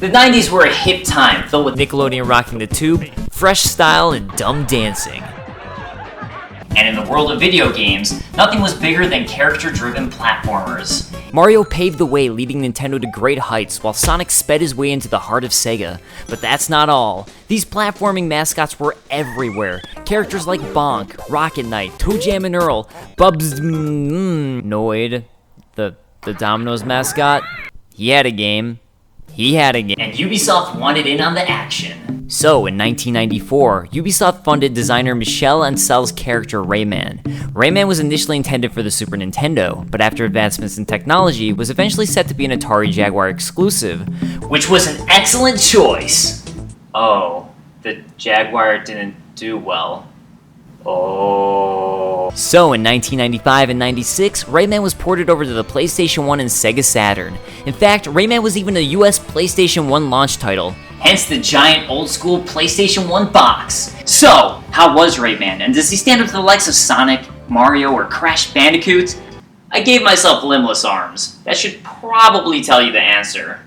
The 90s were a hip time, filled with Nickelodeon rocking the tube, fresh style, and dumb dancing. And in the world of video games, nothing was bigger than character-driven platformers. Mario paved the way, leading Nintendo to great heights, while Sonic sped his way into the heart of Sega. But that's not all. These platforming mascots were everywhere. Characters like Bonk, Rocket Knight, ToeJam and Earl, Bubs Noid, the Domino's mascot. He had a game. And Ubisoft wanted in on the action. So, in 1994, Ubisoft funded designer Michel Ancel's character Rayman. Rayman was initially intended for the Super Nintendo, but after advancements in technology, was eventually set to be an Atari Jaguar exclusive, which was an excellent choice. Oh, the Jaguar didn't do well. Oh. So in 1995 and 96, Rayman was ported over to the PlayStation 1 and Sega Saturn. In fact, Rayman was even a US PlayStation 1 launch title, hence the giant old-school PlayStation 1 box. So, how was Rayman, and does he stand up to the likes of Sonic, Mario, or Crash Bandicoot? I gave myself limbless arms. That should probably tell you the answer.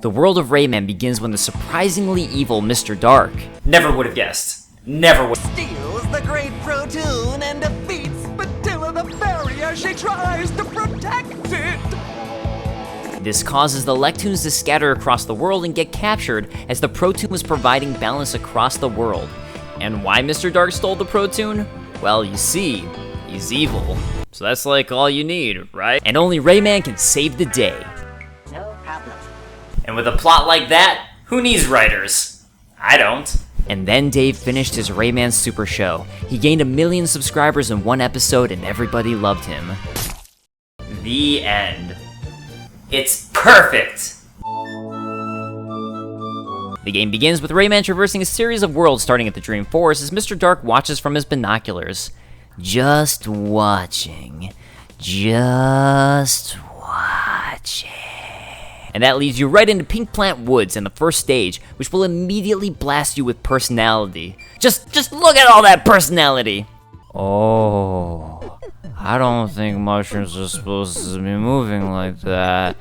The world of Rayman begins when the surprisingly evil Mr. Dark. Never would have guessed. Never would. Steals the great protoon and defeats Patilla the fairy as she tries to protect it. This causes the Lectoons to scatter across the world and get captured, as the protoon was providing balance across the world. And why Mr. Dark stole the protoon? Well, you see, he's evil. So that's like all you need, right? And only Rayman can save the day. No problem. And with a plot like that, who needs writers? I don't. And then Dave finished his Rayman Super Show. He gained 1 million subscribers in one episode and everybody loved him. The end. It's perfect! The game begins with Rayman traversing a series of worlds starting at the Dream Forest as Mr. Dark watches from his binoculars. Just watching. Just watching. And that leads you right into Pink Plant Woods and the first stage, which will immediately blast you with personality. Just look at all that personality! Oh, I don't think mushrooms are supposed to be moving like that.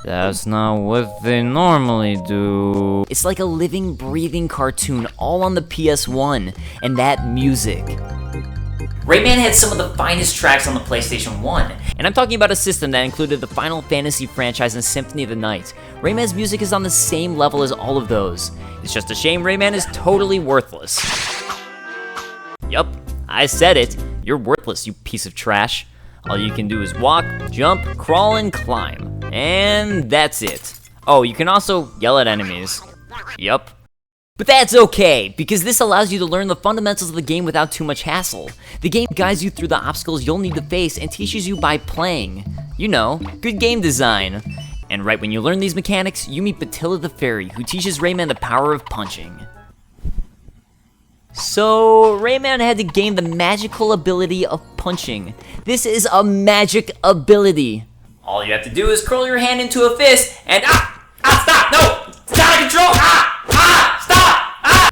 That's not what they normally do. It's like a living, breathing cartoon all on the PS1, and that music. Rayman had some of the finest tracks on the PlayStation 1, and I'm talking about a system that included the Final Fantasy franchise and Symphony of the Night. Rayman's music is on the same level as all of those. It's just a shame Rayman is totally worthless. Yup, I said it. You're worthless, you piece of trash. All you can do is walk, jump, crawl, and climb. And that's it. Oh, you can also yell at enemies. Yup. But that's okay, because this allows you to learn the fundamentals of the game without too much hassle. The game guides you through the obstacles you'll need to face and teaches you by playing. You know, good game design. And right when you learn these mechanics, you meet Patilla the Fairy, who teaches Rayman the power of punching. So, Rayman had to gain the magical ability of punching. This is a magic ability. All you have to do is curl your hand into a fist and stop, no, it's out of control, stop.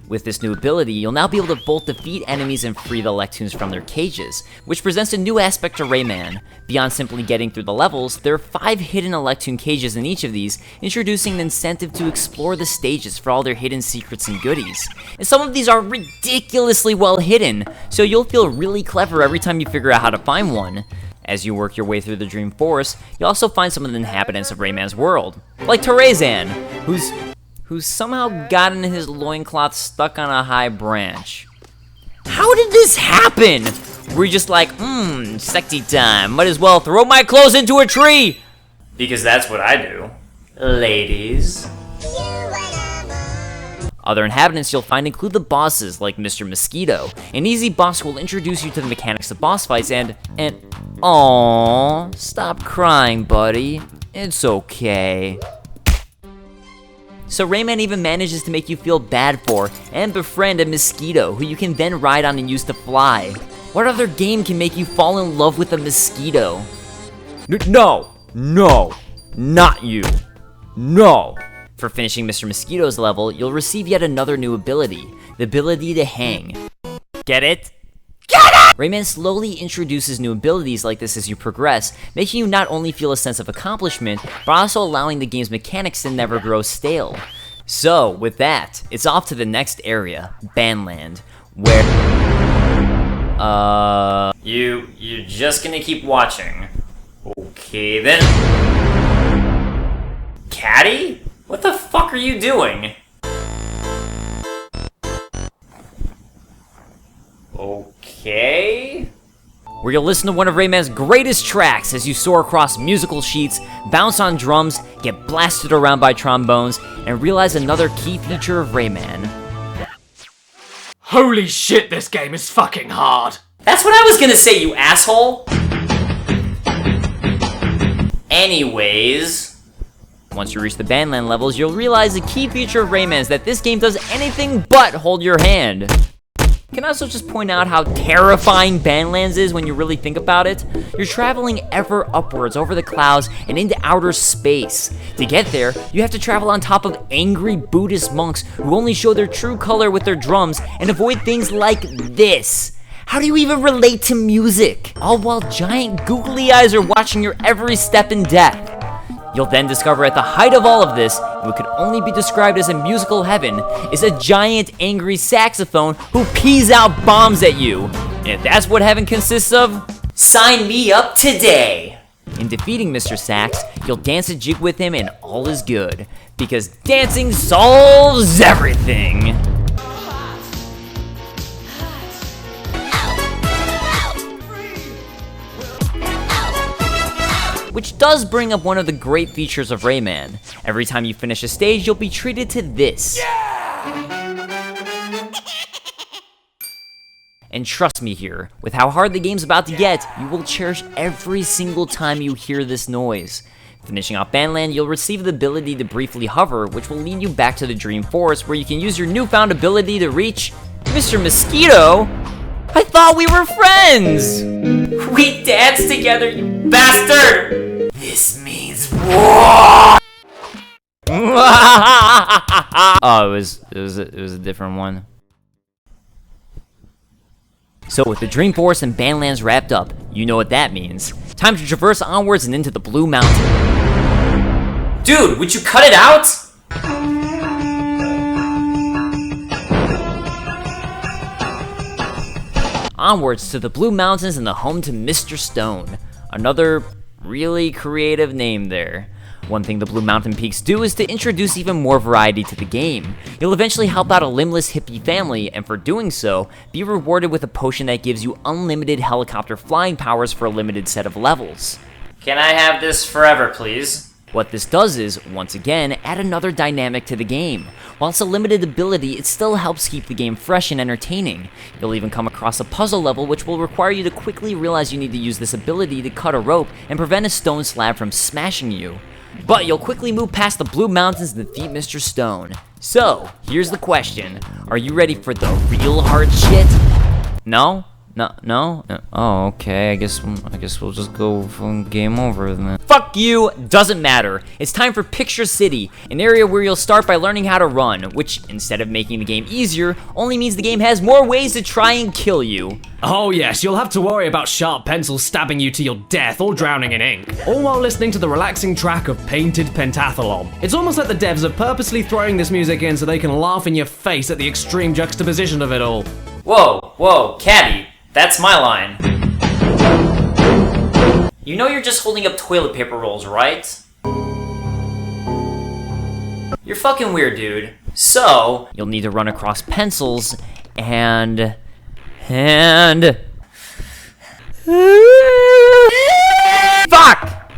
With this new ability, you'll now be able to both defeat enemies and free the Lectoons from their cages, which presents a new aspect to Rayman. Beyond simply getting through the levels, there are 5 hidden Lectoon cages in each of these, introducing an incentive to explore the stages for all their hidden secrets and goodies. And some of these are ridiculously well hidden, so you'll feel really clever every time you figure out how to find one. As you work your way through the Dream Forest, you'll also find some of the inhabitants of Rayman's world, like Terezan, who's somehow gotten his loincloth stuck on a high branch. How did this happen? We're just like, sexy time, might as well throw my clothes into a tree! Because that's what I do. Ladies. Other inhabitants you'll find include the bosses, like Mr. Mosquito. An easy boss will introduce you to the mechanics of boss fights and aww, stop crying, buddy. It's okay. So Rayman even manages to make you feel bad for and befriend a mosquito, who you can then ride on and use to fly. What other game can make you fall in love with a mosquito? No, not you. No. For finishing Mr. Mosquito's level, you'll receive yet another new ability, the ability to hang. Get it? Get it! Rayman slowly introduces new abilities like this as you progress, making you not only feel a sense of accomplishment, but also allowing the game's mechanics to never grow stale. So, with that, it's off to the next area, Bandland, where... You're just gonna keep watching. Okay then. Caddy? What the fuck are you doing? Okay. Where you'll listen to one of Rayman's greatest tracks as you soar across musical sheets, bounce on drums, get blasted around by trombones, and realize another key feature of Rayman. Holy shit, this game is fucking hard! That's what I was gonna say, you asshole! Anyways, once you reach the Bandland levels, you'll realize the key feature of Rayman is that this game does anything but hold your hand. Can I also just point out how terrifying Bandlands is when you really think about it? You're traveling ever upwards over the clouds and into outer space. To get there, you have to travel on top of angry Buddhist monks who only show their true color with their drums and avoid things like this. How do you even relate to music? All while giant googly eyes are watching your every step in death. You'll then discover at the height of all of this, what could only be described as a musical heaven, is a giant angry saxophone who pees out bombs at you. And if that's what heaven consists of, sign me up today! In defeating Mr. Sax, you'll dance a jig with him and all is good. Because dancing solves everything! Which does bring up one of the great features of Rayman. Every time you finish a stage, you'll be treated to this. Yeah! And trust me here, with how hard the game's about to get, you will cherish every single time you hear this noise. Finishing off Bandland, you'll receive the ability to briefly hover, which will lead you back to the Dream Forest, where you can use your newfound ability to reach Mr. Mosquito. I thought we were friends! We danced together, you bastard! This means war! Oh, it was a different one. So with the Dream Forest and Bandlands wrapped up, you know what that means. Time to traverse onwards and into the Blue Mountain. Dude, would you cut it out? Onwards to the Blue Mountains and the home to Mr. Stone. Another really creative name there. One thing the Blue Mountain Peaks do is to introduce even more variety to the game. You'll eventually help out a limbless hippie family, and for doing so, be rewarded with a potion that gives you unlimited helicopter flying powers for a limited set of levels. Can I have this forever, please? What this does is, once again, add another dynamic to the game. While it's a limited ability, it still helps keep the game fresh and entertaining. You'll even come across a puzzle level which will require you to quickly realize you need to use this ability to cut a rope and prevent a stone slab from smashing you. But you'll quickly move past the Blue Mountains and defeat Mr. Stone. So, here's the question. Are you ready for the real hard shit? No? No? Oh, okay, I guess we'll just go from game over then. Fuck you! Doesn't matter. It's time for Picture City, an area where you'll start by learning how to run, which, instead of making the game easier, only means the game has more ways to try and kill you. Oh yes, you'll have to worry about sharp pencils stabbing you to your death or drowning in ink. All while listening to the relaxing track of Painted Pentathlon. It's almost like the devs are purposely throwing this music in so they can laugh in your face at the extreme juxtaposition of it all. Whoa, Caddy. That's my line. You know you're just holding up toilet paper rolls, right? You're fucking weird, dude. So, you'll need to run across pencils and... Fuck!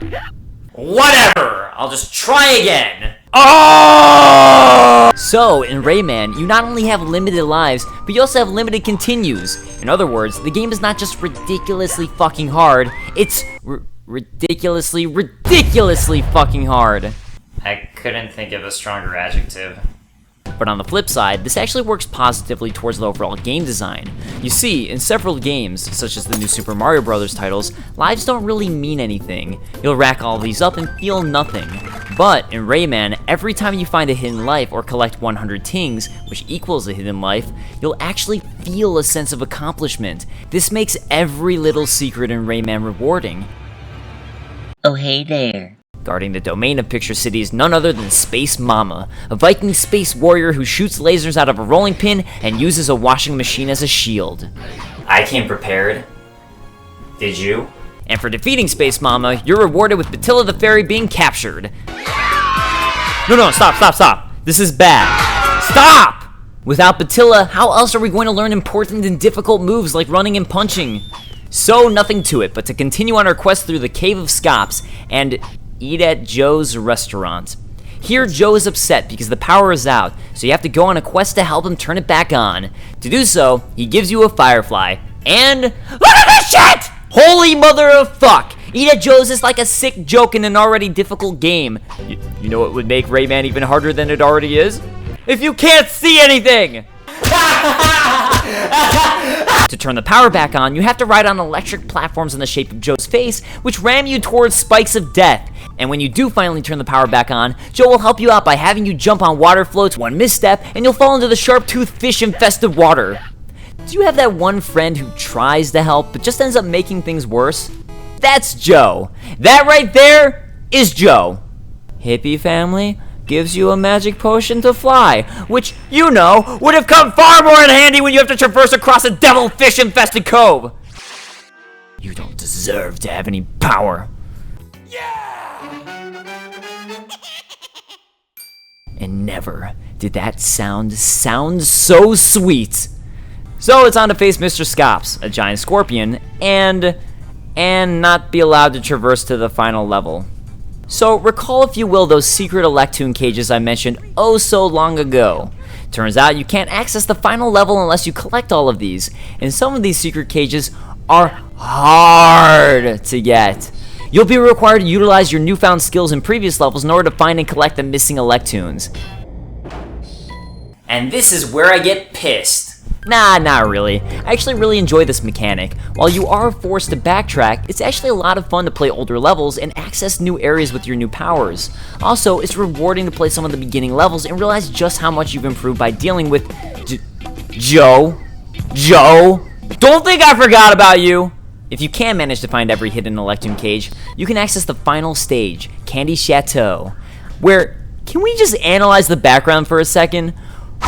Whatever! I'll just try again! Oh! So, in Rayman, you not only have limited lives, but you also have limited continues. In other words, the game is not just ridiculously fucking hard, it's ridiculously fucking hard. I couldn't think of a stronger adjective. But on the flip side, this actually works positively towards the overall game design. You see, in several games, such as the new Super Mario Bros. Titles, lives don't really mean anything. You'll rack all these up and feel nothing. But in Rayman, every time you find a hidden life or collect 100 tings, which equals a hidden life, you'll actually feel a sense of accomplishment. This makes every little secret in Rayman rewarding. Oh, hey there. Guarding the domain of Picture City is none other than Space Mama, a Viking space warrior who shoots lasers out of a rolling pin and uses a washing machine as a shield. I came prepared. Did you? And for defeating Space Mama, you're rewarded with Batilla the Fairy being captured. No, stop. This is bad. Stop! Without Batilla, how else are we going to learn important and difficult moves like running and punching? So nothing to it but to continue on our quest through the Cave of Skoks and eat at Joe's restaurant. Here, Joe is upset because the power is out, so you have to go on a quest to help him turn it back on. To do so, he gives you a firefly, and look at this shit! Holy mother of fuck! Eat at Joe's is like a sick joke in an already difficult game. You know what would make Rayman even harder than it already is? If you can't see anything! To turn the power back on, you have to ride on electric platforms in the shape of Joe's face, which ram you towards spikes of death. And when you do finally turn the power back on, Joe will help you out by having you jump on water floats one misstep, and you'll fall into the sharp-toothed fish-infested water. Do you have that one friend who tries to help, but just ends up making things worse? That's Joe. That right there is Joe. Hippie family gives you a magic potion to fly, which, you know, would have come far more in handy when you have to traverse across a devil fish-infested cove. You don't deserve to have any power. And never did that sound so sweet. So it's on to face Mr. Skoks, a giant scorpion, and not be allowed to traverse to the final level. So recall, if you will, those secret Electoon cages I mentioned oh so long ago. Turns out you can't access the final level unless you collect all of these, and some of these secret cages are hard to get. You'll be required to utilize your newfound skills in previous levels in order to find and collect the missing Electoons. And this is where I get pissed. Nah, not really. I actually really enjoy this mechanic. While you are forced to backtrack, it's actually a lot of fun to play older levels and access new areas with your new powers. Also, it's rewarding to play some of the beginning levels and realize just how much you've improved by dealing with Joe? Don't think I forgot about you! If you can manage to find every hidden Electoon cage, you can access the final stage, Candy Chateau, where, can we just analyze the background for a second?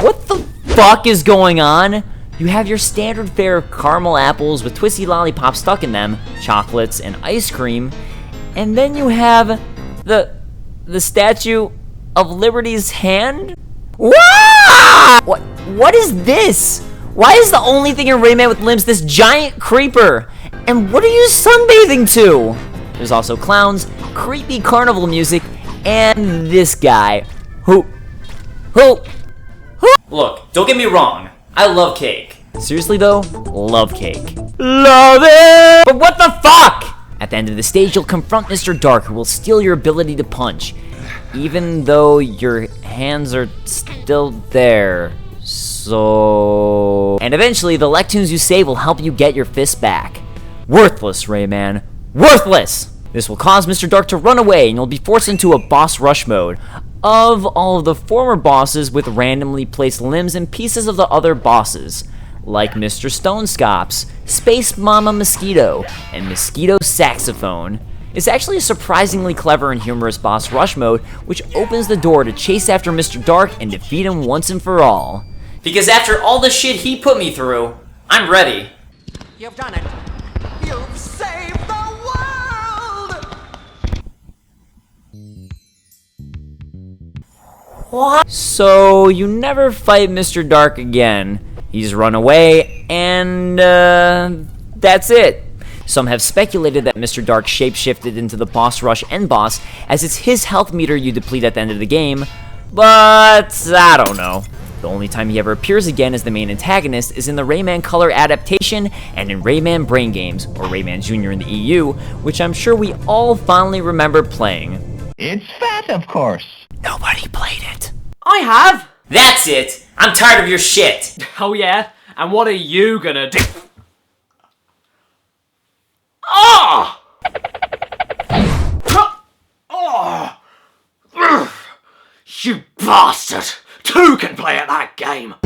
What the fuck is going on? You have your standard fare of caramel apples with twisty lollipops stuck in them, chocolates, and ice cream, and then you have the Statue of Liberty's hand? What is this? Why is the only thing in Rayman with limbs this giant creeper? And what are you sunbathing to? There's also clowns, creepy carnival music, and this guy, who? Look, don't get me wrong, I love cake. Seriously though, love cake. Love it! But what the fuck? At the end of the stage, you'll confront Mr. Dark, who will steal your ability to punch, even though your hands are still there. So... And eventually, the Electoons you save will help you get your fist back. Worthless, Rayman. Worthless! This will cause Mr. Dark to run away, and you'll be forced into a boss rush mode of all of the former bosses with randomly placed limbs and pieces of the other bosses, like Mr. Stone Skops, Space Mama Mosquito, and Mosquito Saxophone. It's actually a surprisingly clever and humorous boss rush mode, which opens the door to chase after Mr. Dark and defeat him once and for all. Because after all the shit he put me through, I'm ready. You've done it. You've saved the world! What? So, you never fight Mr. Dark again. He's run away, and that's it. Some have speculated that Mr. Dark shapeshifted into the boss rush end boss, as it's his health meter you deplete at the end of the game, but I don't know. The only time he ever appears again as the main antagonist is in the Rayman Color adaptation and in Rayman Brain Games, or Rayman Jr. in the EU, which I'm sure we all fondly remember playing. It's fat, of course. Nobody played it. I have! That's it! I'm tired of your shit! Oh yeah? And what are you gonna do? Ah! Oh! You bastard! Two can play at that game!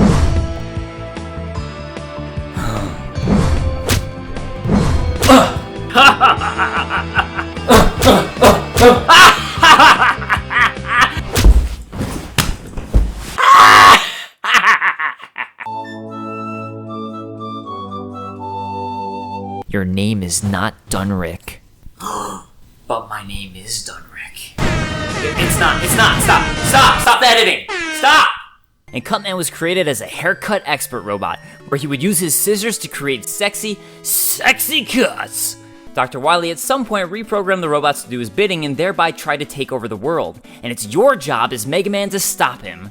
Your name is not Dunrick. But my name is Dunrick. It's not. Stop the editing. Stop! And Cutman was created as a haircut expert robot, where he would use his scissors to create sexy cuts. Dr. Wily at some point reprogrammed the robots to do his bidding and thereby try to take over the world. And it's your job as Mega Man to stop him.